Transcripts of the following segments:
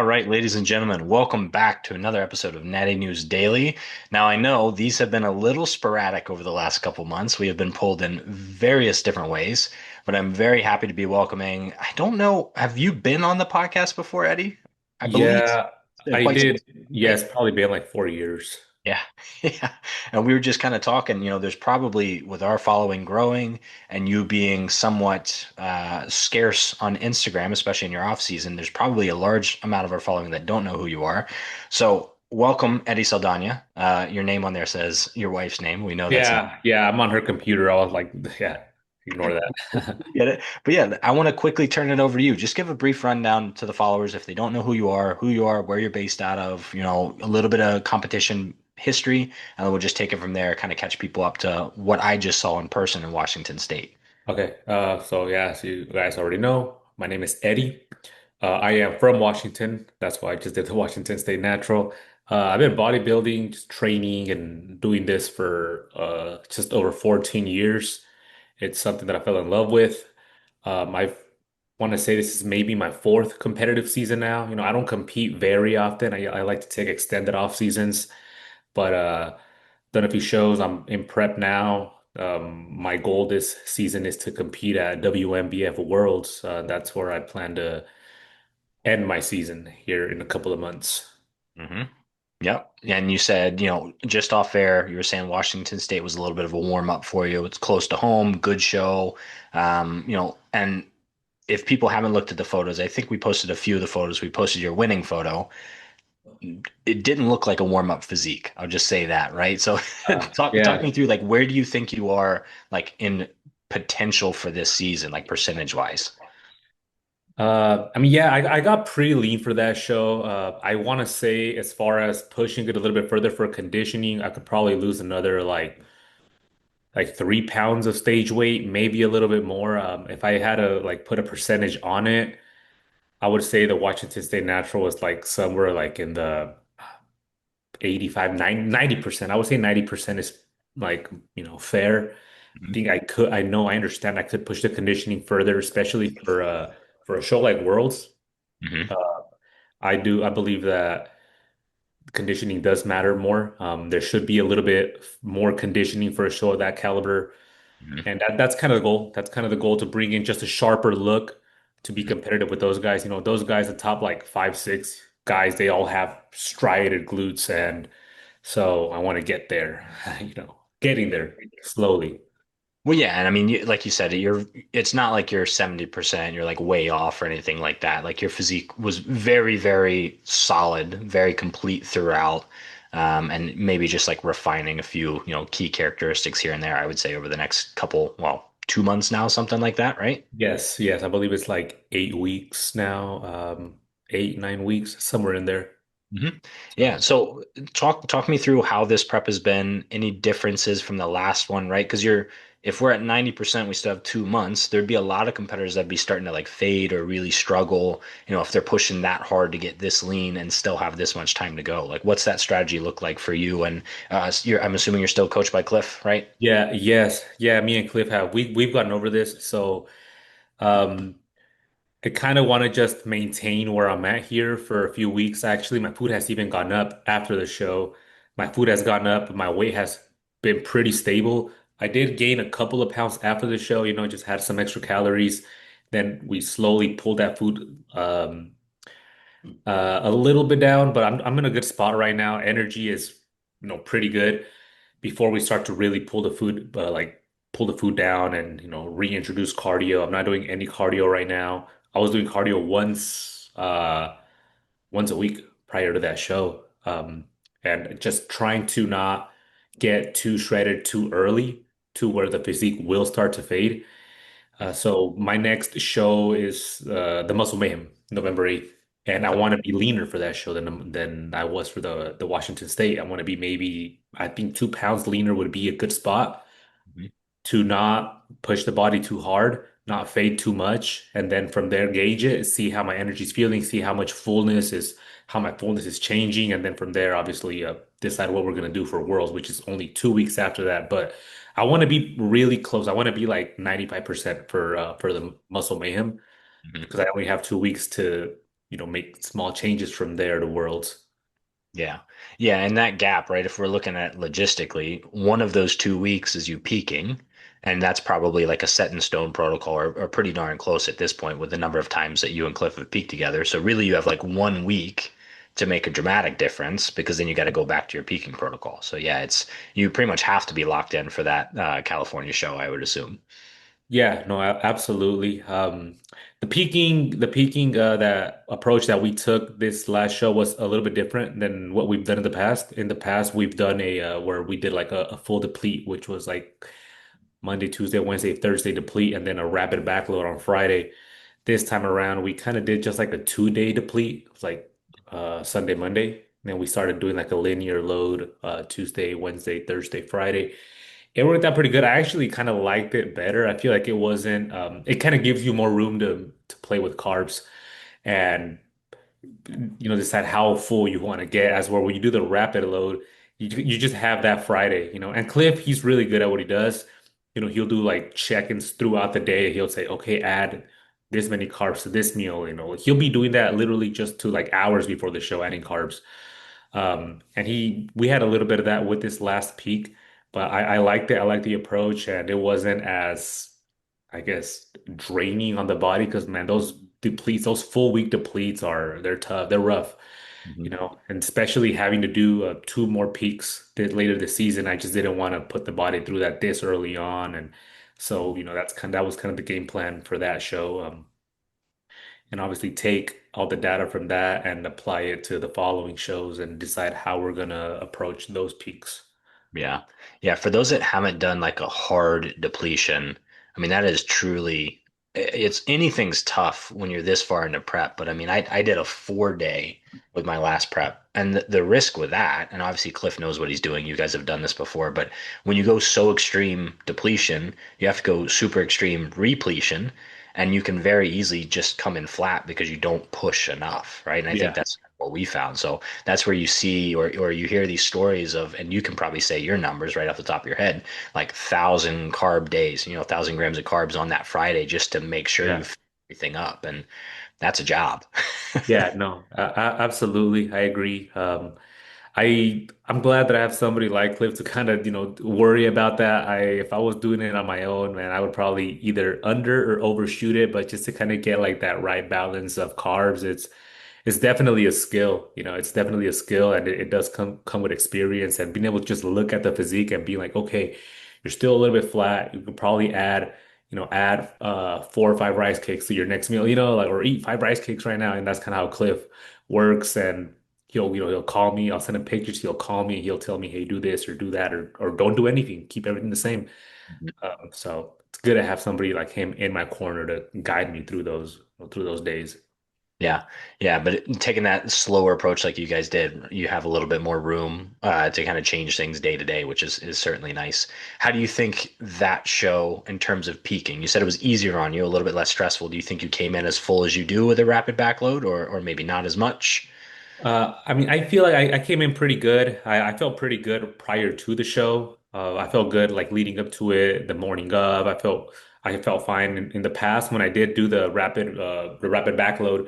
All right, ladies and gentlemen, welcome back to another episode of Natty News Daily. Now, I know these have been a little sporadic over the last couple months. We have been pulled in various different ways, but I'm very happy to be welcoming. I don't know, have you been on the podcast before, Eddie? I believe it's Yeah, been I quite some did. time, Yeah, right? it's probably been like 4 years. Yeah. Yeah. And we were just kind of talking, there's probably with our following growing and you being somewhat scarce on Instagram, especially in your off season, there's probably a large amount of our following that don't know who you are. So welcome, Eddie Saldaña. Your name on there says your wife's name. We know that's not. Yeah, I'm on her computer. I was like, yeah, ignore that. Get it? But yeah, I want to quickly turn it over to you. Just give a brief rundown to the followers if they don't know who you are, where you're based out of, a little bit of competition history, and then we'll just take it from there, kind of catch people up to what I just saw in person in Washington State. Okay, so yeah, as you guys already know, my name is Eddie. I am from Washington. That's why I just did the Washington State Natural. I've been bodybuilding, just training and doing this for just over 14 years. It's something that I fell in love with. I want to say this is maybe my fourth competitive season now. I don't compete very often. I like to take extended off seasons, but done a few shows. I'm in prep now. My goal this season is to compete at WNBF Worlds. That's where I plan to end my season here in a couple of months. hmm Yep. And you said, just off air, you were saying Washington State was a little bit of a warm up for you. It's close to home, good show. And if people haven't looked at the photos, I think we posted a few of the photos. We posted your winning photo. It didn't look like a warm up physique. I'll just say that, right? So talk Yeah. me through like where do you think you are like in potential for this season, like percentage wise? I mean, yeah, I got pretty lean for that show. I want to say, as far as pushing it a little bit further for conditioning, I could probably lose another like 3 pounds of stage weight, maybe a little bit more. If I had to like put a percentage on it, I would say the Washington State Natural was like somewhere like in the 85, 90%. I would say 90% is like, fair. I Mhm. think I know, I understand I could push the conditioning further, especially for a show like Worlds. Mhm. Uh, I believe that conditioning does matter more. There should be a little bit more conditioning for a show of that caliber. Mhm. And that's kind of the goal. That's kind of the goal, to bring in just a sharper look to be competitive with those guys. Those guys, the top like 5, 6 guys, they all have striated glutes. And so I want to get there, getting there slowly. Well, yeah, and I mean, like you said, it's not like you're 70%, you're like way off or anything like that. Like your physique was very, very solid, very complete throughout. And maybe just like refining a few, key characteristics here and there, I would say over the next couple, well, 2 months now, something like that, right? Yes, yes. I believe it's like 8 weeks now, 8, 9 weeks, somewhere in there. hmm Yeah. So. So talk me through how this prep has been, any differences from the last one, right? Because if we're at 90%, we still have 2 months, there'd be a lot of competitors that'd be starting to like fade or really struggle, if they're pushing that hard to get this lean and still have this much time to go. Like, what's that strategy look like for you? And I'm assuming you're still coached by Cliff, right? Yeah, yes. Yeah, me and Cliff we've gotten over this. So um I kind of want to just maintain where I'm at here for a few weeks. Actually, my food has even gone up after the show. My food has gone up, my weight has been pretty stable. I did gain a couple of pounds after the show, just had some extra calories. Then we slowly pulled that food a little bit down, but I'm in a good spot right now. Energy is, pretty good before we start to really pull the food down and reintroduce cardio. I'm not doing any cardio right now. I was doing cardio once a week prior to that show, and just trying to not get too shredded too early to where the physique will start to fade. So my next show is the Muscle Mayhem, November 8th. And I want to be leaner for that show than I was for the Washington State. I want to be, maybe, I think, 2 pounds leaner would be a good spot Mhm. to not push the body too hard, not fade too much, and then from there gauge it, see how my energy's feeling, see how my fullness is changing, and then from there, obviously, decide what we're gonna do for Worlds, which is only 2 weeks after that. But I want to be really close. I want to be like 95% for the Muscle Mayhem, Mhm. because I only have 2 weeks to. make small changes from there to Worlds. Yeah. Yeah. And that gap, right? If we're looking at logistically, one of those 2 weeks is you peaking. And that's probably like a set in stone protocol or pretty darn close at this point with the number of times that you and Cliff have peaked together. So really you have like 1 week to make a dramatic difference because then you got to go back to your peaking protocol. So yeah, you pretty much have to be locked in for that California show, I would assume. Yeah, no, absolutely. The peaking that approach that we took this last show was a little bit different than what we've done in the past. In the past, we've done a where we did like a full deplete, which was like Monday, Tuesday, Wednesday, Thursday deplete, and then a rapid backload on Friday. This time around, we kind of did just like a 2 day deplete. It was like Sunday, Monday. And then we started doing like a linear load Tuesday, Wednesday, Thursday, Friday. It worked out pretty good. I actually kind of liked it better. I feel like it wasn't it kind of gives you more room to play with carbs and decide how full you want to get as well when you do the rapid load, you just have that Friday. And Cliff, he's really good at what he does. He'll do like check-ins throughout the day. He'll say, okay, add this many carbs to this meal. He'll be doing that literally just to like hours before the show, adding carbs. And we had a little bit of that with this last peak, but I liked it. I liked the approach, and it wasn't as, I guess, draining on the body because man, those depletes, those full week depletes they're tough, they're rough, Mhm. and especially having to do two more peaks later this season. I just didn't want to put the body through that this early on, and so that was kind of the game plan for that show. And obviously take all the data from that and apply it to the following shows and decide how we're gonna approach those peaks. Yeah. Yeah. For those that haven't done like a hard depletion, I mean, that is truly, it's anything's tough when you're this far into prep. But I mean, I did a 4 day with my last prep. And the risk with that, and obviously Cliff knows what he's doing. You guys have done this before. But when you go so extreme depletion, you have to go super extreme repletion. And you can very easily just come in flat because you don't push enough. Right. And I think Yeah. that's what we found. So that's where you see or you hear these stories of, and you can probably say your numbers right off the top of your head, like 1,000 carb days, 1,000 grams of carbs on that Friday just to make sure you Yeah. fill everything up. And that's a job. Yeah, no, absolutely. I agree. I'm glad that I have somebody like Cliff to kind of, worry about that. If I was doing it on my own, man, I would probably either under or overshoot it, but just to kind of get like that right balance of carbs, it's definitely a skill. It's definitely a skill, and it does come with experience and being able to just look at the physique and be like, okay, you're still a little bit flat. You could probably add 4 or 5 rice cakes to your next meal, like or eat 5 rice cakes right now, and that's kind of how Cliff works. And he'll call me. I'll send him pictures. He'll call me. He'll tell me, hey, do this or do that, or don't do anything. Keep everything the same. So it's good to have somebody like him in my corner to guide me through those days. Yeah. Yeah. But taking that slower approach like you guys did, you have a little bit more room to kind of change things day to day, which is certainly nice. How do you think that show in terms of peaking? You said it was easier on you, a little bit less stressful. Do you think you came in as full as you do with a rapid backload or maybe not as much? I mean, I feel like I came in pretty good. I felt pretty good prior to the show. I felt good like leading up to it, the morning of. I felt fine in the past when I did do the rapid backload.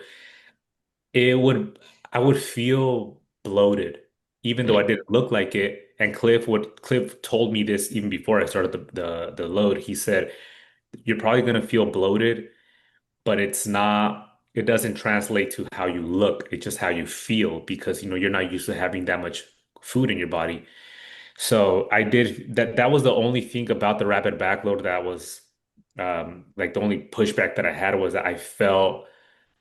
It would I would feel bloated, even though Mm, I didn't look like it. And Cliff told me this even before I started the load. He said, "You're probably gonna feel bloated, but it doesn't translate to how you look. It's just how you feel because you're not used to having that much food in your body." So I did that. That was the only thing about the rapid backload that was like the only pushback that I had was that I felt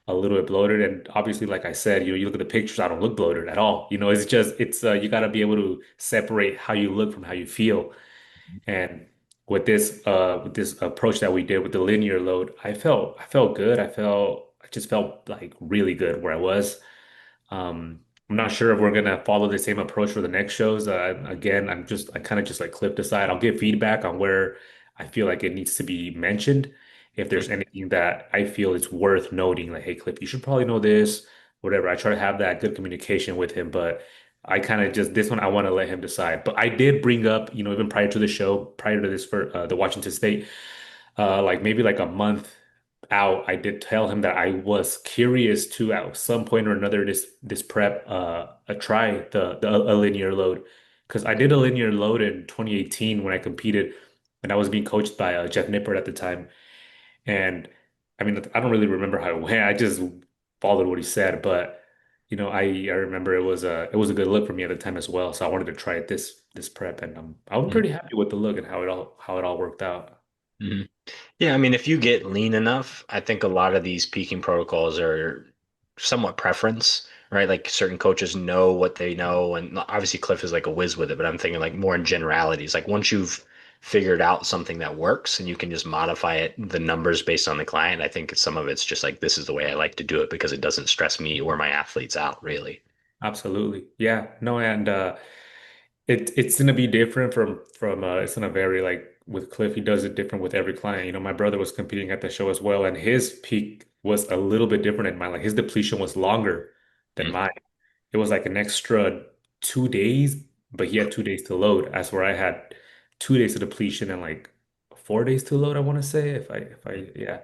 a little bit bloated. And obviously, like I said, you look at the pictures, I don't look bloated at all. It's you got to be able to separate how you look from how you feel. And with this approach that we did with the linear load, I felt good. I just felt like really good where I was. I'm not sure if we're gonna follow the same approach for the next shows. Again, I kind of just like Cliff decide. I'll give feedback on where I feel like it needs to be mentioned. If there's mhm. anything that I feel it's worth noting, like, hey, Cliff, you should probably know this, whatever. I try to have that good communication with him, but I kind of just this one I want to let him decide. But I did bring up, even prior to the show, prior to this for the Washington State, like maybe like a month. out, I did tell him that I was curious to at some point or another this prep try the a linear load because I did a linear load in 2018 when I competed and I was being coached by Jeff Nippert at the time. And I mean, I don't really remember how it went. I just followed what he said, but I remember it was a good look for me at the time as well. So I wanted to try it this prep, and I'm Mhm. pretty happy with the look and how it all worked out. Mhm. Yeah, I mean, if you get lean enough, I think a lot of these peaking protocols are somewhat preference, right? Like certain coaches know what they know, and obviously Cliff is like a whiz with it, but I'm thinking like more in generalities. Like once you've figured out something that works and you can just modify it, the numbers based on the client, I think some of it's just like this is the way I like to do it because it doesn't stress me or my athletes out, really. Absolutely. Yeah. No, and it's gonna be different from it's gonna vary like with Cliff, he does it different with every client. My brother was competing at the show as well, and his peak was a little bit different than mine. Like his depletion was longer than Mm. mine. It was like an extra 2 days, but he had 2 days to load. As where I had 2 days of depletion and like 4 days to load, I want to say, yeah.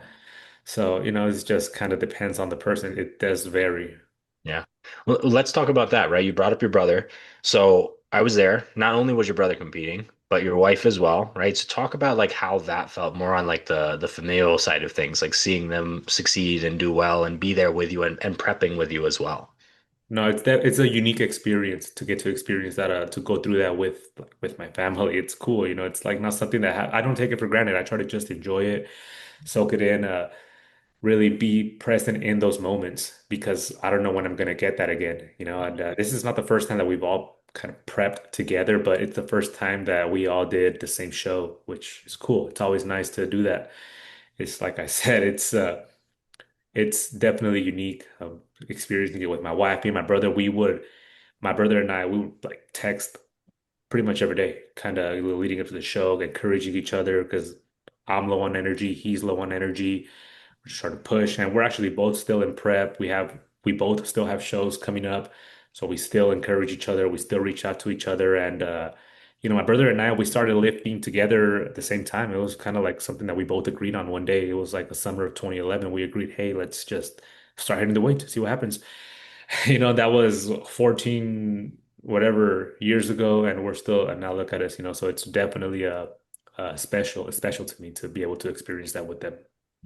So, it's just kind of depends on the person. It does vary. Yeah. Well, let's talk about that, right? You brought up your brother. So I was there. Not only was your brother competing, but your wife as well, right? So talk about like how that felt more on like the familial side of things, like seeing them succeed and do well and be there with you and prepping with you as well. No, it's a unique experience to get to experience that, to go through that with my family. It's cool, it's like not something that I don't take it for granted. I try to just enjoy it, soak it in, really be present in those moments because I don't know when I'm gonna get that again, And this is not the first time that we've all kind of prepped together, but it's the first time that we all did the same show, which is cool. It's always nice to do that. It's like I said, it's definitely unique. Experiencing it with my wife, me and my brother. My brother and I, we would like text pretty much every day, kind of leading up to the show, encouraging each other because I'm low on energy, he's low on energy. We're just trying to push, and we're actually both still in prep. We both still have shows coming up, so we still encourage each other. We still reach out to each other, and my brother and I, we started lifting together at the same time. It was kind of like something that we both agreed on one day. It was like the summer of 2011. We agreed, hey, let's just start hitting the weight to see what happens. That was 14 whatever years ago, and and now look at us, so it's definitely special to me to be able to experience that with them.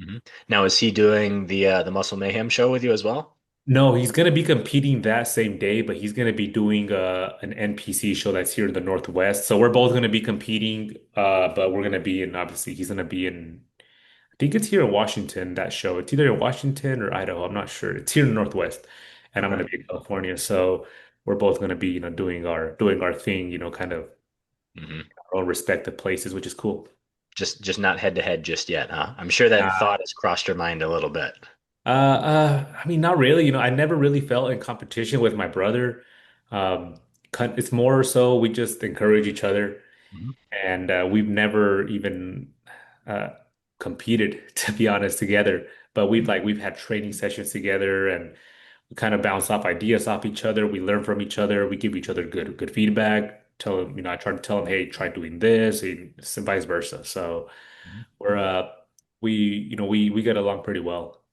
Mhm. Now, is he doing the Muscle Mayhem show with you as well? No, he's gonna be competing that same day, but he's gonna be doing an NPC show that's here in the Northwest. So we're both gonna be competing, but we're gonna be in obviously he's gonna be in I think it's here in Washington, that show. It's either in Washington or Idaho, I'm not sure. It's here in the Northwest, and I'm Okay. gonna be in California. So we're both gonna be, doing our thing, kind of Hmm. our own respective places, which is cool. Just not head to head just yet, huh? I'm sure that thought has crossed your mind a little bit. I mean, not really. I never really felt in competition with my brother. Um, it's more so we just encourage each other, Mhm. and we've never even uh, competed, to be honest, together. But we've had training sessions together, and we kind of bounce off ideas off each other. We learn from each other. We give each other good feedback. Tell them, I try to tell them, hey, try doing this, and vice versa. So Mhm. we're we get along pretty well.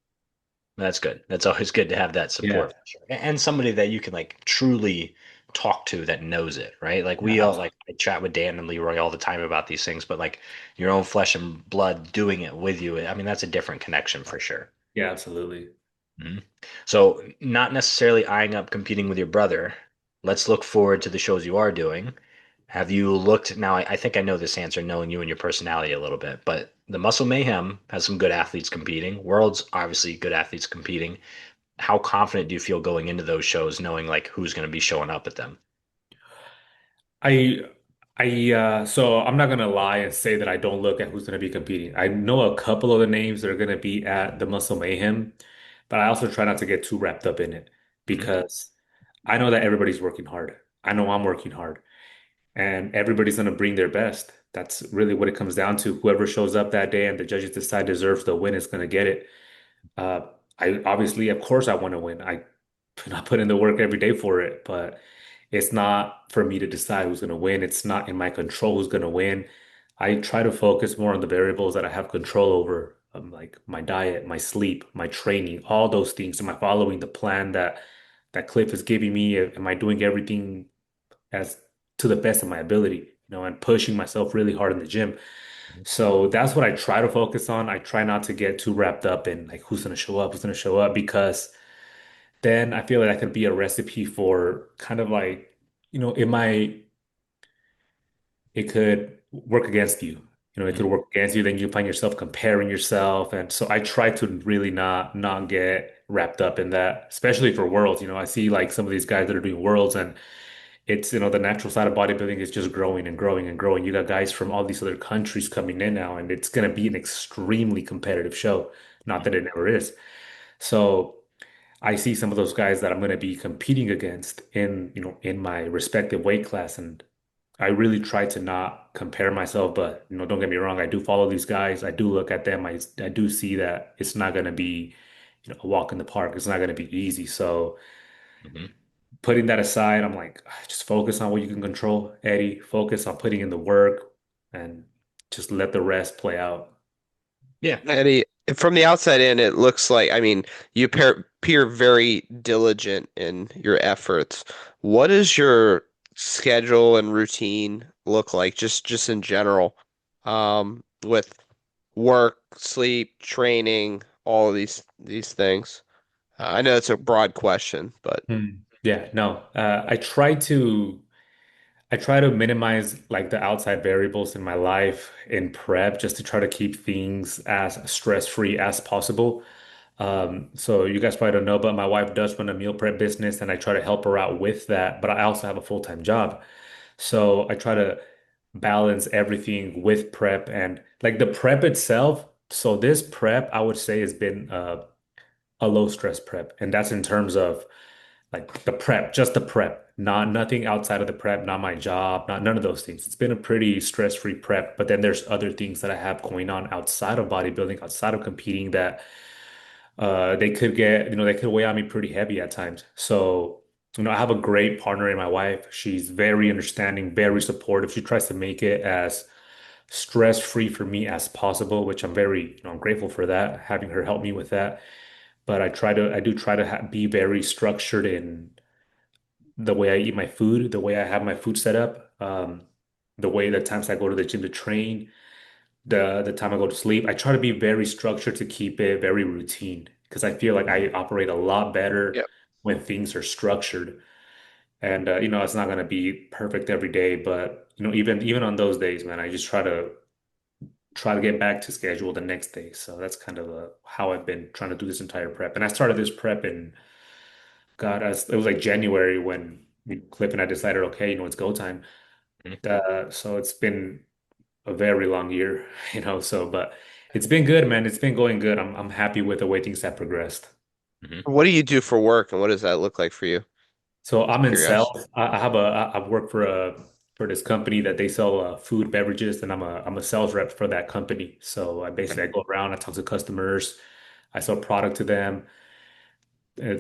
That's good. That's always good to have that Yeah. support for sure. And somebody that you can like truly talk to that knows it, right? Like Yeah, we all absolutely. like I chat with Dan and Leroy all the time about these things, but like your own flesh and blood doing it with you, I mean, that's a different connection for sure. Yeah, absolutely. Mhm. So not necessarily eyeing up competing with your brother. Let's look forward to the shows you are doing. Have you looked now? I think I know this answer, knowing you and your personality a little bit, but the Muscle Mayhem has some good athletes competing. Worlds, obviously, good athletes competing. How confident do you feel going into those shows, knowing like who's going to be showing up at them? I so I'm not gonna lie and say that I don't look at who's gonna be competing. I know a couple of the names that are gonna be at the Muscle Mayhem, but I also try not to get too wrapped up in it Mhm. because I know that everybody's working hard. I know I'm working hard, and everybody's gonna bring their best. That's really what it comes down to. Whoever shows up that day and the judges decide deserves the win is gonna get it. Uh, I obviously, of course, I want to win. I put in the work every day for it, but it's not for me to decide who's going to win. It's not in my control who's going to win. I try to focus more on the variables that I have control over. like my diet, my sleep, my training, all those things. Am I following the plan that Cliff is giving me? Am I doing everything as to the best of my ability, and pushing myself really hard in the gym? So that's what I try to focus on. I try not to get too wrapped up in like who's gonna show up, who's gonna show up, because then I feel like that could be a recipe for kind of like, it could work against you. It could Mhm. work against you. Then you find yourself comparing yourself. And so I try to really not get wrapped up in that, especially for worlds. I see like some of these guys that are doing worlds, and it's, the natural side of bodybuilding is just growing and growing and growing. You got guys from all these other countries coming in now, and it's gonna be an extremely competitive show. Not that it never is. So I see some of those guys that I'm going to be competing against in my respective weight class, and I really try to not compare myself. But don't get me wrong, I do follow these guys. I do look at them. I do see that it's not going to be, a walk in the park. It's not going to be easy. So Mhm. putting that aside, I'm like, just focus on what you can control, Eddie. Focus on putting in the work, and just let the rest play out. Yeah. Eddie, from the outside in, it looks like, I mean, you appear very diligent in your efforts. What does your schedule and routine look like, just in general, with work, sleep, training, all of these things? I know it's a broad question, but Yeah, no. I try to minimize like the outside variables in my life in prep just to try to keep things as stress-free as possible. So you guys probably don't know, but my wife does run a meal prep business, and I try to help her out with that. But I also have a full-time job. So I try to balance everything with prep and like the prep itself. So this prep, I would say, has been a low stress prep. And that's in terms of like the prep, just the prep, not nothing outside of the prep, not my job, not none of those things. It's been a pretty stress-free prep, but then there's other things that I have going on outside of bodybuilding, outside of competing that they could weigh on me pretty heavy at times. So, I have a great partner in my wife. She's very understanding, very supportive. She tries to make it as stress-free for me as possible, which I'm grateful for that, having her help me with that. But I do try to be very structured in the way I eat my food, the way I have my food set up, the way the times I go to the gym to train, the time I go to sleep. I try to be very structured to keep it very routine because I feel like I operate a lot better yeah. when things are structured. And it's not gonna be perfect every day, but even on those days, man, I just try to get back to schedule the next day. So that's kind of how I've been trying to do this entire prep. And I started this prep in God, it was like January when Cliff and I decided, okay, it's go time. Mhm. So it's been a very long year, so but it's been good, man. It's been going good. I'm happy with the way things have progressed. Mhm. What do you do for work, and what does that look like for you? So I'm in Curious. sales. I work for this company that they sell food, beverages, and I'm a sales rep for that company. So I go around, I talk to customers, I sell product to them,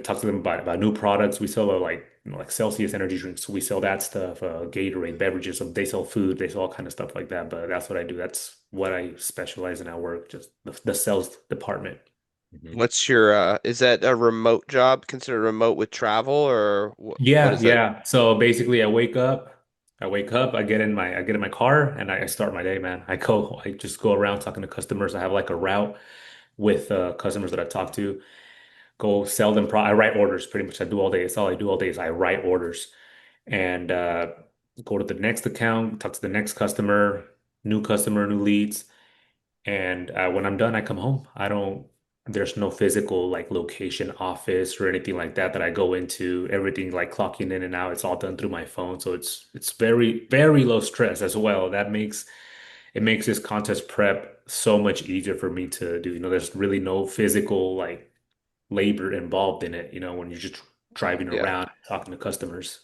talk to them about new products. We sell like like Celsius energy drinks. So we sell that stuff, Gatorade beverages. So they sell food, they sell all kind of stuff like that. But that's what I do. That's what I specialize in at work, just the sales department. Mhm. What's your is that a remote job, considered remote with travel, or what Yeah, is that? yeah. So basically, I get in my car, and I start my day, man. I just go around talking to customers. I have like a route with customers that I talk to. Go sell them. I write orders pretty much. I do all day. It's all I do all day is I write orders and go to the next account, talk to the next customer, new leads. And when I'm done, I come home. There's no physical like location office or anything like that I go into. Everything like clocking in and out, it's all done through my phone. So it's very, very low stress as well. It makes this contest prep so much easier for me to do. There's really no physical like labor involved in it, when you're just driving Yeah. around talking to customers.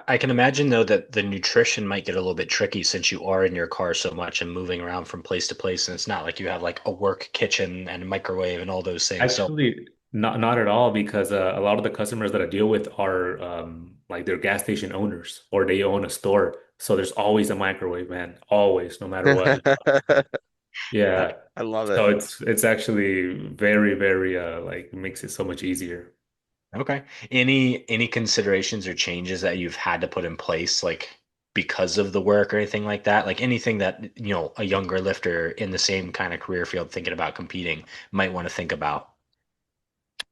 I can imagine though that the nutrition might get a little bit tricky since you are in your car so much and moving around from place to place, and it's not like you have like a work kitchen and a microwave and all those things. So, Actually, not at all because a lot of the customers that I deal with are like they're gas station owners or they own a store. So there's always a microwave, man. Always, no matter what. I, Yeah. I love So it. it's actually very, very like makes it so much easier. Okay. Any considerations or changes that you've had to put in place, like because of the work or anything like that? Like anything that, a younger lifter in the same kind of career field thinking about competing might want to think about.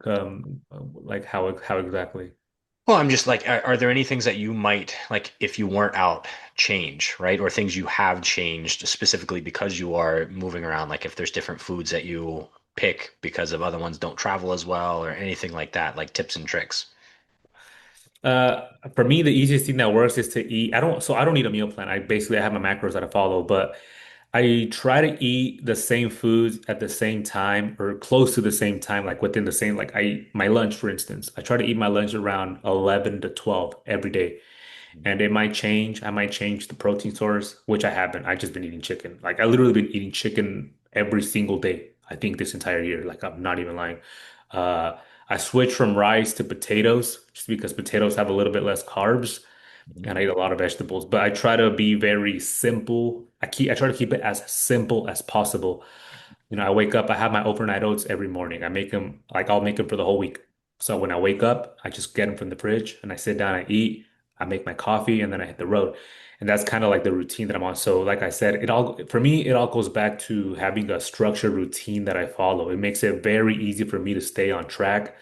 Like how exactly? Well, I'm just like, are there any things that you might, like, if you weren't out, change, right? Or things you have changed specifically because you are moving around, like if there's different foods that you pick because of other ones don't travel as well or anything like that, like tips and tricks. For me, the easiest thing that works is to eat. I don't need a meal plan. I have my macros that I follow, but I try to eat the same foods at the same time or close to the same time, like within the same, like I eat my lunch, for instance. I try to eat my lunch around 11 to 12 every day. And it might change. I might change the protein source, which I haven't. I just been eating chicken. Like I literally been eating chicken every single day. I think this entire year. Like I'm not even lying. Uh, I switched from rice to potatoes just because potatoes have a little bit less carbs, Mhm. and I eat a lot of vegetables. But I try to be very simple. I try to keep it as simple as possible. I wake up, I have my overnight oats every morning. I make them like I'll make them for the whole week. So when I wake up, I just get them from the fridge and I sit down, I eat, I make my coffee, and then I hit the road. And that's kind of like the routine that I'm on. So like I said, for me, it all goes back to having a structured routine that I follow. It makes it very easy for me to stay on track.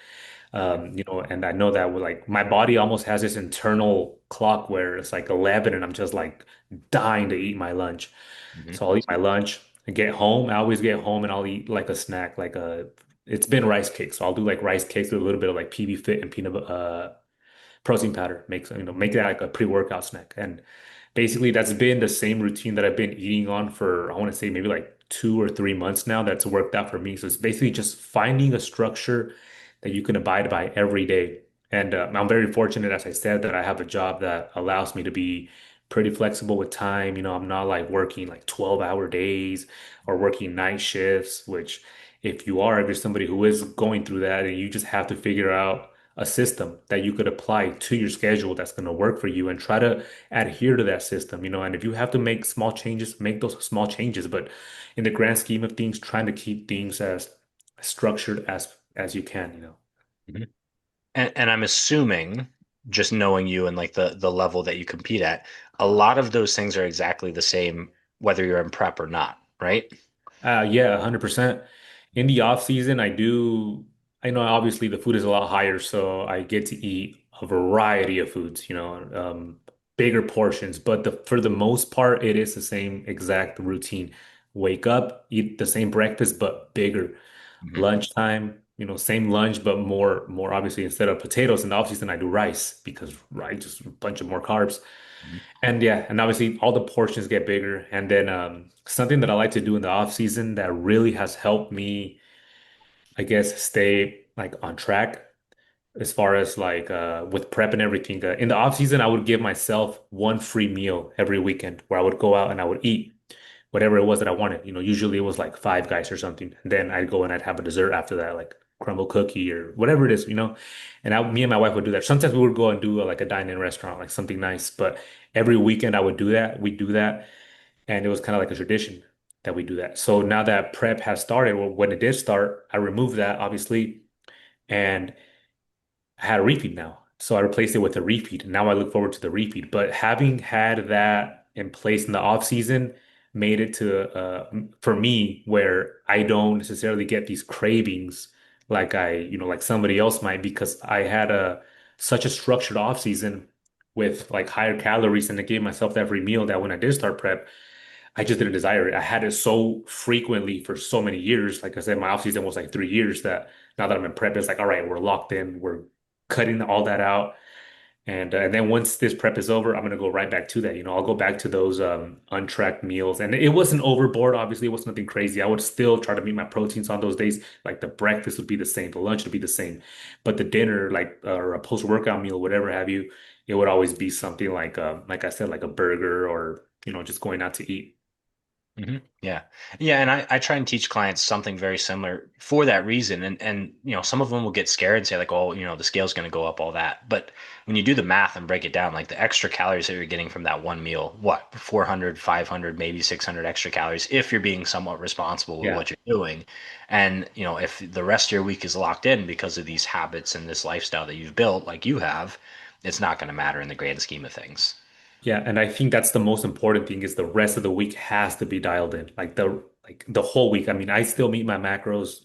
And I know that with like my body almost has this internal clock where it's like 11 and I'm just like dying to eat my lunch. Mhm. So I'll eat my lunch and get home. I always get home and I'll eat like a snack, it's been rice cakes. So I'll do like rice cakes with a little bit of like PB Fit and protein powder. Make that like a pre-workout snack. And basically that's been the same routine that I've been eating on for I want to say maybe like 2 or 3 months now. That's worked out for me. So it's basically just finding a structure that you can abide by every day. And I'm very fortunate, as I said, that I have a job that allows me to be pretty flexible with time. I'm not like working like 12-hour days or working night shifts, which if you're somebody who is going through that and you just have to figure out a system that you could apply to your schedule that's going to work for you and try to adhere to that system. And if you have to make small changes, make those small changes. But in the grand scheme of things, trying to keep things as structured as you can. Mhm. And I'm assuming, just knowing you and like the level that you compete at, a lot of those things are exactly the same whether you're in prep or not, right? Yeah, 100%. In the off season, I know obviously the food is a lot higher, so I get to eat a variety of foods, bigger portions, but for the most part, it is the same exact routine. Wake up, eat the same breakfast, but bigger. Mhm. Lunchtime, same lunch, but more obviously instead of potatoes in the off season, I do rice because rice just a bunch of more carbs. Mhm. And yeah, and obviously all the portions get bigger. And then something that I like to do in the off season that really has helped me, I guess, stay like on track as far as like with prep and everything. In the off season, I would give myself one free meal every weekend where I would go out and I would eat whatever it was that I wanted. Usually it was like Five Guys or something. And then I'd go and I'd have a dessert after that, like crumble cookie or whatever it is. And me and my wife would do that. Sometimes we would go and do like a dine-in restaurant, like something nice. But every weekend I would do that. We do that. And it was kind of like a tradition that we do that. So now that prep has started, well, when it did start, I removed that obviously. And I had a repeat now. So I replaced it with a repeat. And now I look forward to the repeat. But having had that in place in the off season made it to for me where I don't necessarily get these cravings like like somebody else might because I had a such a structured off season with like higher calories and I gave myself every meal that when I did start prep, I just didn't desire it. I had it so frequently for so many years. Like I said, my off season was like 3 years that now that I'm in prep, it's like, all right, we're locked in. We're cutting all that out. And then once this prep is over, I'm gonna go right back to that. I'll go back to those untracked meals. And it wasn't overboard, obviously, it wasn't nothing crazy. I would still try to meet my proteins on those days. Like the breakfast would be the same, the lunch would be the same. But the dinner, like or a post-workout meal, whatever have you, it would always be something like I said, like a burger or just going out to eat. Yeah. Yeah. And I try and teach clients something very similar for that reason. And, some of them will get scared and say like, oh, the scale's going to go up, all that. But when you do the math and break it down, like the extra calories that you're getting from that one meal, what, 400, 500, maybe 600 extra calories, if you're being somewhat responsible with Yeah. what you're doing. And, if the rest of your week is locked in because of these habits and this lifestyle that you've built, like you have, it's not going to matter in the grand scheme of things. Yeah, and I think that's the most important thing is the rest of the week has to be dialed in. Like the whole week. I mean, I still meet my macros.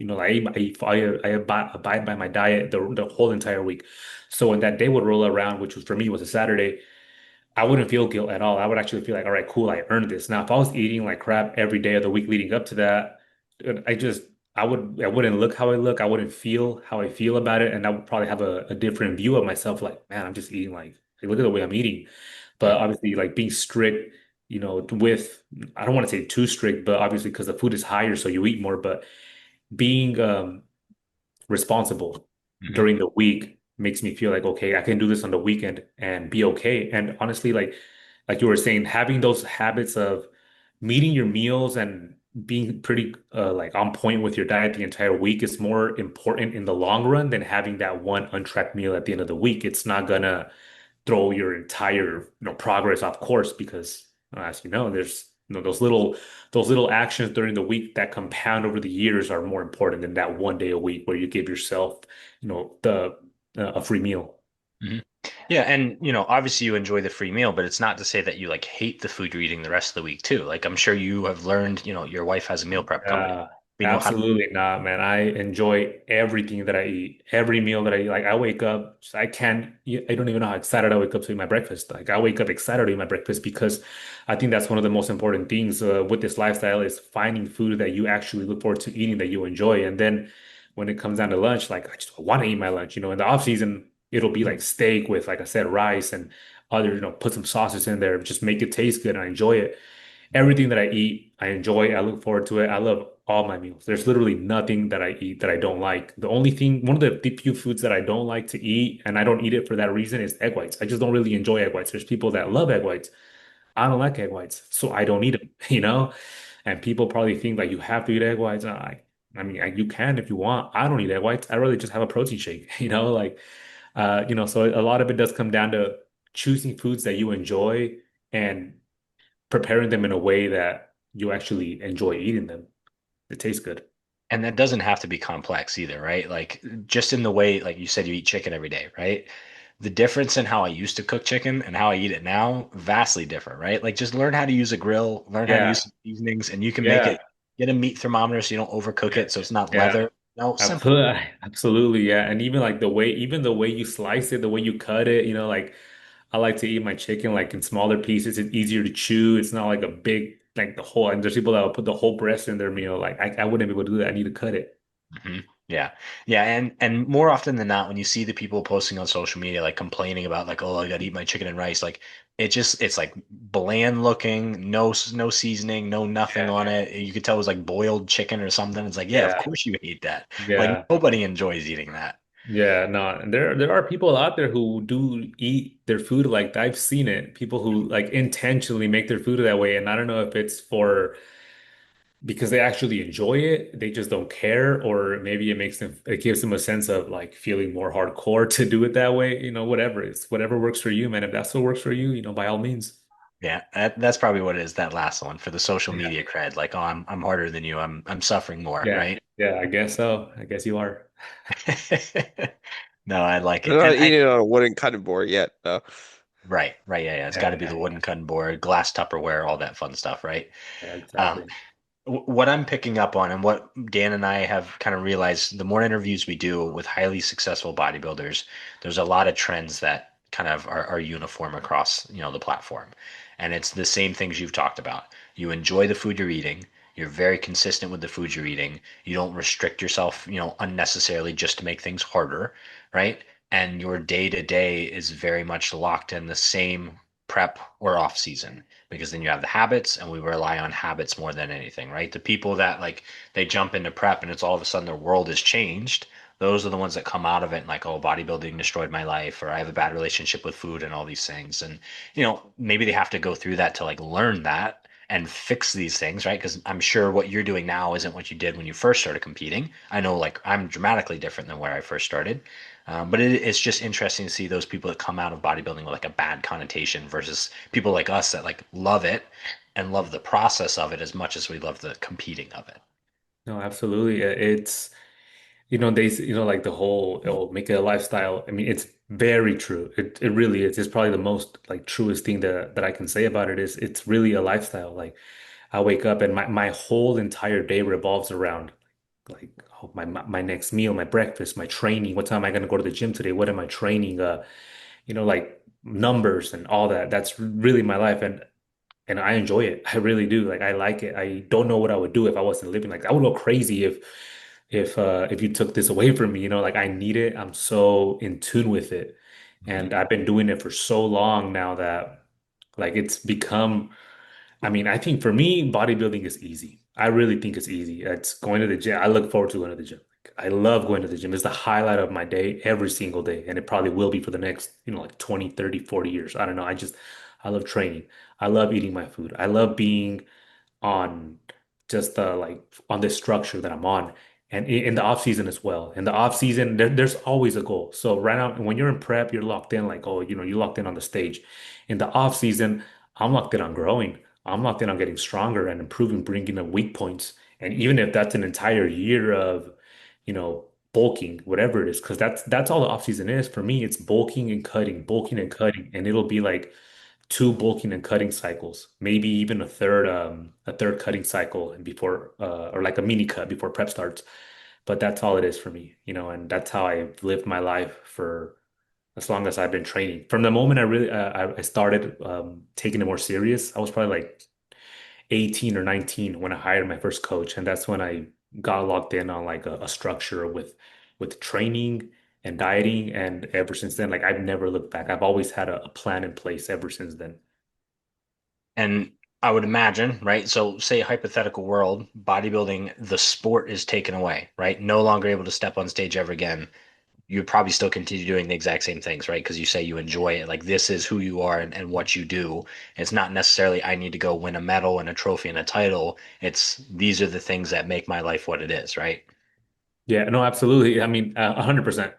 Like abide by my diet the whole entire week. So when that day would roll around, which was for me was a Saturday, I wouldn't feel guilt at all. I would actually feel like, all right, cool, I earned this. Now, if I was eating like crap every day of the week leading up to that, I just I wouldn't look how I look. I wouldn't feel how I feel about it, and I would probably have a different view of myself. Like, man, I'm just eating like look at the way I'm eating. But Mhm. obviously, like being strict, with I don't want to say too strict, but obviously because the food is higher, so you eat more. But being responsible Mhm. during the week makes me feel like, okay, I can do this on the weekend and be okay. And honestly, like you were saying, having those habits of meeting your meals and being pretty like on point with your diet the entire week is more important in the long run than having that one untracked meal at the end of the week. It's not gonna throw your entire progress off course because as you know there's those little actions during the week that compound over the years are more important than that one day a week where you give yourself the a free meal. Mhm. Yeah, and obviously you enjoy the free meal, but it's not to say that you like hate the food you're eating the rest of the week too. Like I'm sure you have learned, your wife has a meal prep company. We know how to. Absolutely not, man. I enjoy everything that I eat, every meal that I eat. Like I wake up, I can't, I don't even know how excited I wake up to eat my breakfast. Like I wake up excited to eat my breakfast because I think that's one of the most important things with this lifestyle is finding food that you actually look forward to eating that you enjoy. And then when it comes down to lunch, like I just want to eat my lunch. In the off season, it'll be like steak with, like I said, rice and other, put some sauces in there, just make it taste good and I enjoy it. Everything that I eat, I enjoy. I look forward to it. I love all my meals. There's literally nothing that I eat that I don't like. The only thing, one of the few foods that I don't like to eat, and I don't eat it for that reason, is egg whites. I just don't really enjoy egg whites. There's people that love egg whites. I don't like egg whites, so I don't eat them, And people probably think like you have to eat egg whites. You can if you want. I don't eat egg whites. I really just have a protein shake, so a lot of it does come down to choosing foods that you enjoy and preparing them in a way that you actually enjoy eating them. It tastes good. And that doesn't have to be complex either, right? Like just in the way, like you said, you eat chicken every day, right? The difference in how I used to cook chicken and how I eat it now, vastly different, right? Like just learn how to use a grill, learn how to Yeah, use some seasonings, and you can make yeah, it, get a meat thermometer so you don't overcook it, so it's not yeah. leather. No, simple. Absolutely, absolutely, yeah. And even like the way you slice it, the way you cut it, like I like to eat my chicken like in smaller pieces. It's easier to chew. It's not like a big like the whole. And there's people that will put the whole breast in their meal. Like I wouldn't be able to do that. I need to cut it. Hmm. Yeah. Yeah. And more often than not, when you see the people posting on social media, like complaining about like, oh, I gotta eat my chicken and rice, like it's like bland looking, no seasoning, no nothing Yeah, on it. You could tell it was like boiled chicken or something. It's like, yeah, of yeah, course you hate that. Like yeah. nobody enjoys eating that. Yeah, no, and there are people out there who do eat their food like I've seen it. People who like intentionally make their food that way, and I don't know if it's for because they actually enjoy it, they just don't care, or maybe it gives them a sense of like feeling more hardcore to do it that way. Whatever. It's whatever works for you, man. If that's what works for you, by all means. Yeah, that's probably what it is, that last one for the social Yeah, media cred. Like, oh, I'm harder than you. I'm suffering more, yeah, right? yeah. I guess so. I guess you are. No, I like They're it. not And eating it on a wooden cutting board yet, though. right, right, yeah, yeah. It's got Yeah, to be yeah, the wooden cutting board, glass Tupperware, all that fun stuff, right? yeah, Um, exactly. what I'm picking up on and what Dan and I have kind of realized, the more interviews we do with highly successful bodybuilders, there's a lot of trends that kind of are uniform across, the platform. And it's the same things you've talked about. You enjoy the food you're eating. You're very consistent with the food you're eating. You don't restrict yourself, unnecessarily just to make things harder, right? And your day to day is very much locked in the same prep or off season, because then you have the habits, and we rely on habits more than anything, right? The people that like they jump into prep and it's all of a sudden their world has changed. Those are the ones that come out of it and like, oh, bodybuilding destroyed my life, or I have a bad relationship with food and all these things. And maybe they have to go through that to like learn that and fix these things, right? Because I'm sure what you're doing now isn't what you did when you first started competing. I know like I'm dramatically different than where I first started. But it's just interesting to see those people that come out of bodybuilding with like a bad connotation versus people like us that like love it and love the process of it as much as we love the competing of it. No, absolutely. It's like the whole, oh, make it a lifestyle. I mean, it's very true. It really is. It's probably the most like truest thing that I can say about it is it's really a lifestyle. Like I wake up and my whole entire day revolves around like oh, my next meal, my breakfast, my training. What time am I gonna go to the gym today? What am I training? Like numbers and all that. That's really my life. And I enjoy it. I really do. Like I like it. I don't know what I would do if I wasn't living like that. I would go crazy if you took this away from me, like I need it. I'm so in tune with it. Mhm. And I've been doing it for so long now that like it's become I mean, I think for me, bodybuilding is easy. I really think it's easy. It's going to the gym. I look forward to going to the gym. Like, I love going to the gym. It's the highlight of my day every single day. And it probably will be for the next, like 20, 30, 40 years. I don't know. I love training. I love eating my food. I love being on just like on this structure that I'm on and in the off season as well. In the off season, there's always a goal. So right now, when you're in prep, you're locked in like, oh, you're locked in on the stage. In the off season, I'm locked in on growing. I'm locked in on getting stronger and improving, bringing up weak points. And even if that's an entire year of, bulking, whatever it is, because that's all the off season is for me. It's bulking and cutting, and it'll be like two bulking and cutting cycles, maybe even a third cutting cycle and before or like a mini cut before prep starts. But that's all it is for me, and that's how I've lived my life for as long as I've been training. From the moment I started taking it more serious, I was probably like 18 or 19 when I hired my first coach, and that's when I got locked in on like a structure with training and dieting, and ever since then, like I've never looked back. I've always had a plan in place ever since then. And I would imagine, right? So, say hypothetical world, bodybuilding, the sport is taken away, right? No longer able to step on stage ever again. You'd probably still continue doing the exact same things, right? Because you say you enjoy it. Like this is who you are and what you do. It's not necessarily I need to go win a medal and a trophy and a title. It's these are the things that make my life what it is, right? Yeah, no, absolutely. I mean, 100%.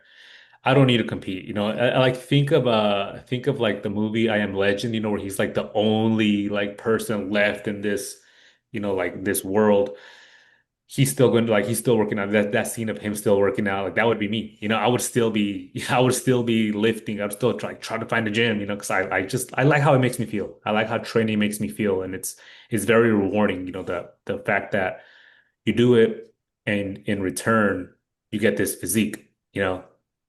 I don't need to compete. I like think of like the movie I Am Legend, where he's like the only like person left in this, like this world. He's still working out that scene of him still working out. Like that would be me. I would still be I would still be lifting. I'd still try to find a gym, because I like how it makes me feel. I like how training makes me feel, and it's very rewarding, the fact that you do it and in return you get this physique.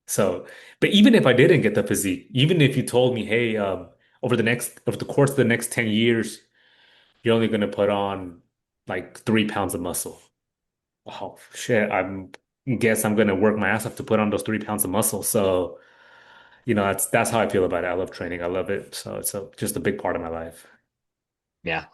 So, but even if I didn't get the physique, even if you told me, hey, over the course of the next 10 years, you're only going to put on like 3 pounds of muscle. Oh shit, guess I'm going to work my ass off to put on those 3 pounds of muscle. So, that's how I feel about it. I love training. I love it. So it's just a big part of my life. Yeah.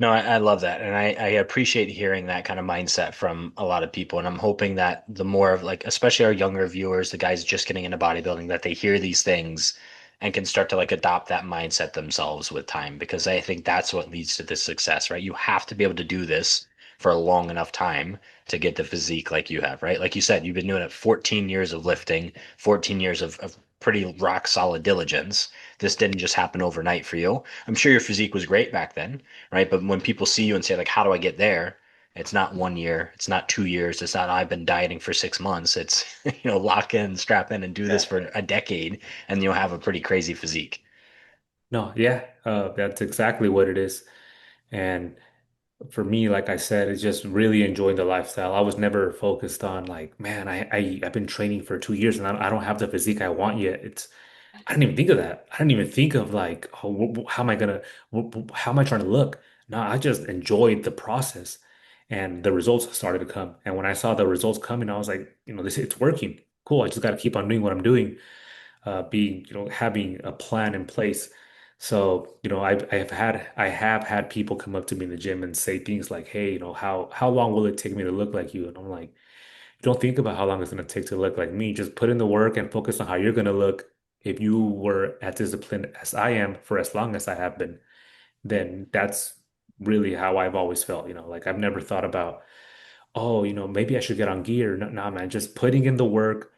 No, I love that. And I appreciate hearing that kind of mindset from a lot of people. And I'm hoping that the more of like, especially our younger viewers, the guys just getting into bodybuilding, that they hear these things and can start to like adopt that mindset themselves with time, because I think that's what leads to this success, right? You have to be able to do this for a long enough time to get the physique like you have, right? Like you said, you've been doing it 14 years of lifting, 14 years of pretty rock solid diligence. This didn't just happen overnight for you. I'm sure your physique was great back then, right? But when people see you and say, like, how do I get there? It's not 1 year, it's not 2 years, it's not I've been dieting for 6 months. It's, lock in, strap in, and do this Yeah. for a decade, and you'll have a pretty crazy physique. No, yeah, that's exactly what it is. And for me, like I said, it's just really enjoying the lifestyle. I was never focused on like, man, I've been training for 2 years and I don't have the physique I want yet. I didn't even think of that. I didn't even think of like, oh, how am I gonna, how am I trying to look? No, I just enjoyed the process, and the results started to come. And when I saw the results coming, I was like, this it's working. Cool. I just got to keep on doing what I'm doing, being, having a plan in place. So, I have had people come up to me in the gym and say things like, "Hey, how long will it take me to look like you?" And I'm like, "Don't think about how long it's going to take to look like me. Just put in the work and focus on how you're going to look. If you were as disciplined as I am for as long as I have been, then really how I've always felt, like I've never thought about, oh, maybe I should get on gear. No, nah, man, just putting in the work,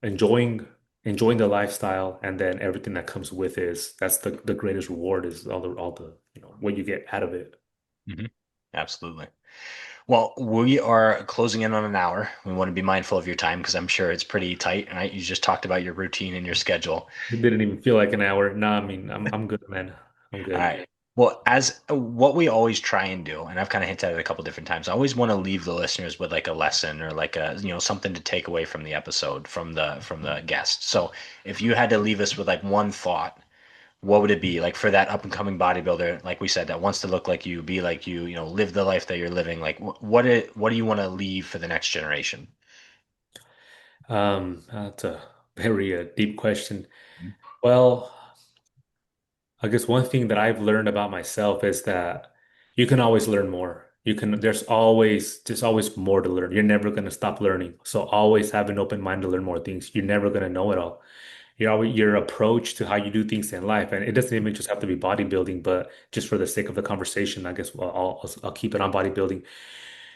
enjoying enjoying the lifestyle, and then everything that comes with is that's the greatest reward is all the what you get out of it. Hmm. Absolutely. Well, we are closing in on an hour. We want to be mindful of your time because I'm sure it's pretty tight. And you just talked about your routine and your schedule. It didn't even feel like an hour. Nah, I mean, I'm good, man. I'm All good. right. Well, as what we always try and do, and I've kind of hinted at it a couple different times, I always want to leave the listeners with like a lesson or like a, something to take away from the episode from the guest. So if you had to leave us with like one thought, what would it be? Like for that up and coming bodybuilder, like we said, that wants to look like you, be like you, live the life that you're living. Like what do you want to leave for the next generation? That's a very deep question. Well, I guess one thing that I've learned about myself is that you can always learn more. There's always more to learn. You're never going to stop learning. So always have an open mind to learn more things. You're never going to know it all. Your approach to how you do things in life, and it doesn't even just have to be bodybuilding, but just for the sake of the conversation, I guess I'll keep it on bodybuilding.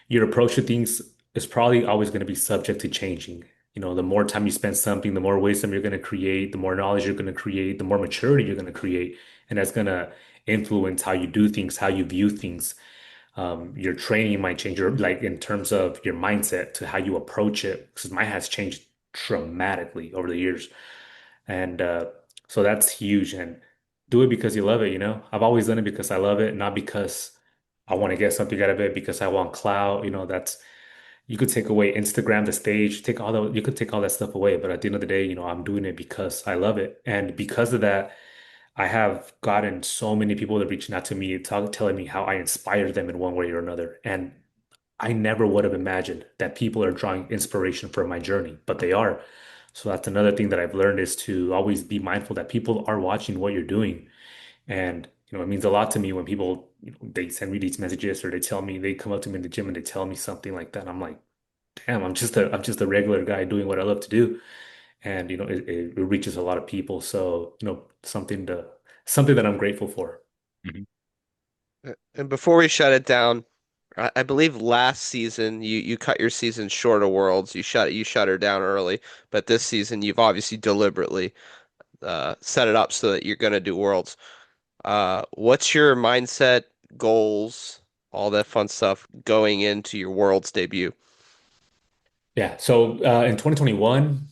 Your approach to things is probably always going to be subject to changing. The more time you spend something, the more wisdom you're going to create, the more knowledge you're going to create, the more maturity you're going to create, and that's going to influence how you do things, how you view things. Your training might change, your like in terms of your mindset to how you approach it, because mine has changed dramatically over the years. And so that's huge. And do it because you love it, I've always done it because I love it, not because I want to get something out of it, because I want clout. You could take away Instagram, the stage, you could take all that stuff away. But at the end of the day, I'm doing it because I love it. And because of that, I have gotten so many people that reaching out to me, telling me how I inspired them in one way or another. And I never would have imagined that people are drawing inspiration from my journey, but they are. So that's another thing that I've learned is to always be mindful that people are watching what you're doing. And, it means a lot to me when people, they send me these messages or they come up to me in the gym and they tell me something like that. I'm like, damn, I'm just a regular guy doing what I love to do. And, it reaches a lot of people. So, something that I'm grateful for. Mhm. And before we shut it down, I believe last season you cut your season short of Worlds. You shut her down early, but this season you've obviously deliberately set it up so that you're gonna do Worlds. What's your mindset, goals, all that fun stuff going into your Worlds debut? Yeah. So in 2021,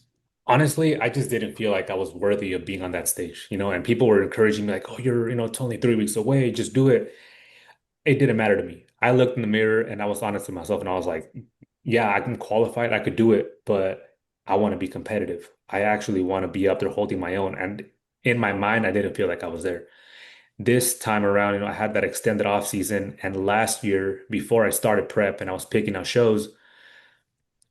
honestly, I just didn't feel like I was worthy of being on that stage, and people were encouraging me like, oh, it's only 3 weeks away, just do it. It didn't matter to me. I looked in the mirror and I was honest with myself and I was like, yeah, I can qualify it, I could do it, but I want to be competitive. I actually want to be up there holding my own. And in my mind, I didn't feel like I was there. This time around, I had that extended off season, and last year, before I started prep and I was picking out shows,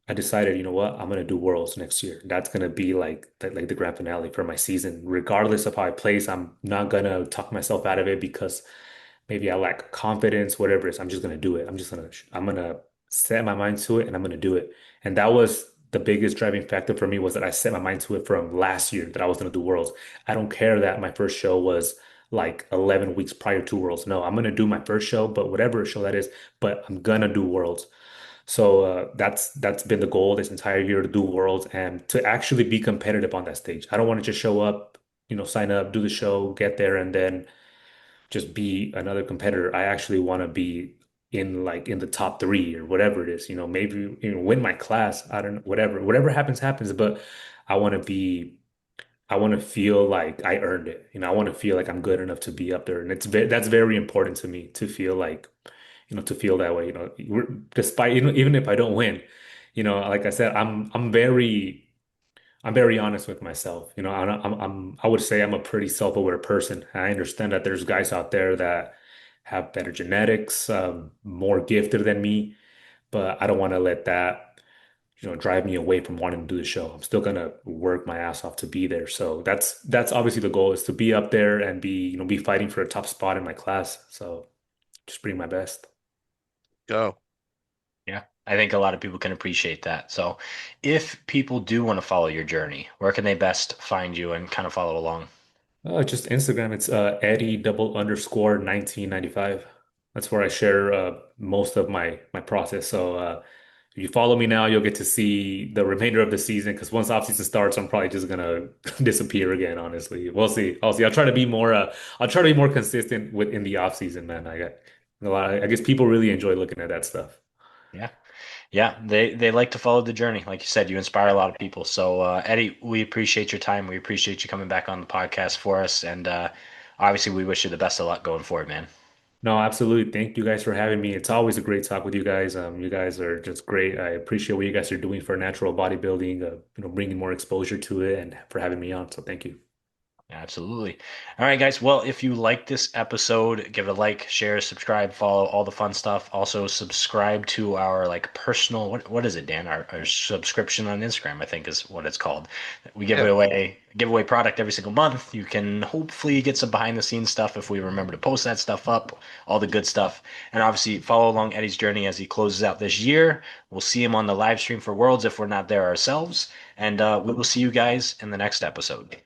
I decided, you know what, I'm gonna do Worlds next year. That's gonna be like the grand finale for my season. Regardless of how I place, I'm not gonna talk myself out of it because maybe I lack confidence, whatever it is. I'm just gonna do it. I'm gonna set my mind to it and I'm gonna do it. And that was the biggest driving factor for me was that I set my mind to it from last year that I was gonna do Worlds. I don't care that my first show was like 11 weeks prior to Worlds. No, I'm gonna do my first show, but whatever show that is, but I'm gonna do Worlds. So that's been the goal this entire year to do Worlds and to actually be competitive on that stage. I don't want to just show up, sign up, do the show, get there, and then just be another competitor. I actually want to be in the top three or whatever it is. Maybe win my class. I don't know, whatever happens, happens. But I want to be. I want to feel like I earned it. I want to feel like I'm good enough to be up there, and that's very important to me to feel like to feel that way, despite, even if I don't win, like I said, I'm very honest with myself. I would say I'm a pretty self-aware person. I understand that there's guys out there that have better genetics, more gifted than me, but I don't want to let that, drive me away from wanting to do the show. I'm still gonna work my ass off to be there. So that's obviously the goal is to be up there and be fighting for a top spot in my class. So just bring my best. Go. Yeah, I think a lot of people can appreciate that. So, if people do want to follow your journey, where can they best find you and kind of follow along? Just Instagram. It's Eddie double underscore 1995. That's where I share most of my process. So if you follow me now, you'll get to see the remainder of the season. Because once off season starts, I'm probably just gonna disappear again. Honestly, we'll see. I'll see. I'll try to be more. I'll try to be more consistent with in the off season, man. I got a lot. I guess people really enjoy looking at that stuff. Yeah. Yeah, they like to follow the journey. Like you said, you inspire a lot of people. So, Eddie, we appreciate your time. We appreciate you coming back on the podcast for us. And obviously, we wish you the best of luck going forward, man. No, absolutely. Thank you guys for having me. It's always a great talk with you guys. You guys are just great. I appreciate what you guys are doing for natural bodybuilding, bringing more exposure to it and for having me on. So thank you. Absolutely. All right, guys. Well, if you like this episode, give it a like, share, subscribe, follow, all the fun stuff. Also, subscribe to our like personal what is it, Dan? Our subscription on Instagram, I think is what it's called. We Yeah. give away product every single month. You can hopefully get some behind the scenes stuff if we remember to post that stuff up, all the good stuff. And obviously follow along Eddie's journey as he closes out this year. We'll see him on the live stream for Worlds if we're not there ourselves. And we will see you guys in the next episode.